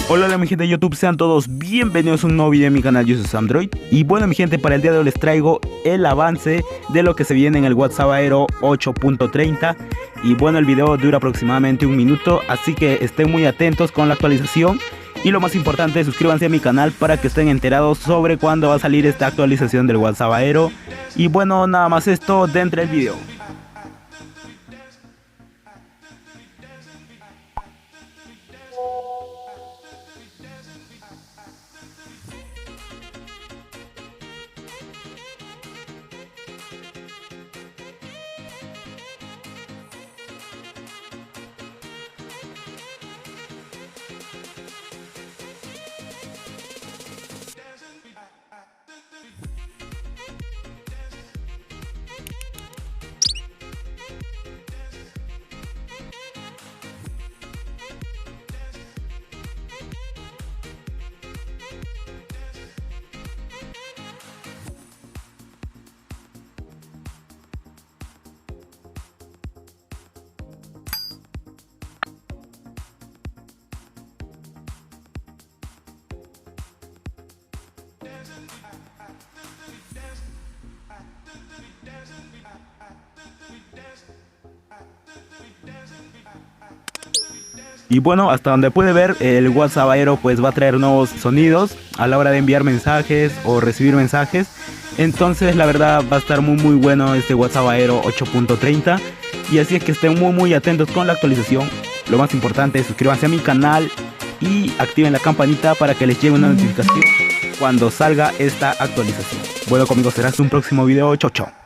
Hola mi gente de YouTube, sean todos bienvenidos a un nuevo video de mi canal. Yo soy Samdroid. Y bueno mi gente, para el día de hoy les traigo el avance de lo que se viene en el WhatsApp Aero 8.30. Y bueno, el video dura aproximadamente un minuto, así que estén muy atentos con la actualización. Y lo más importante, suscríbanse a mi canal para que estén enterados sobre cuándo va a salir esta actualización del WhatsApp Aero. Y bueno, nada más esto dentro del video. Y bueno, hasta donde puede ver, el WhatsApp Aero pues va a traer nuevos sonidos a la hora de enviar mensajes o recibir mensajes. Entonces la verdad va a estar muy bueno este WhatsApp Aero 8.30. Y así es que estén muy atentos con la actualización. Lo más importante, suscríbanse a mi canal y activen la campanita para que les llegue una notificación cuando salga esta actualización. Bueno conmigo será hasta un próximo video. Chau.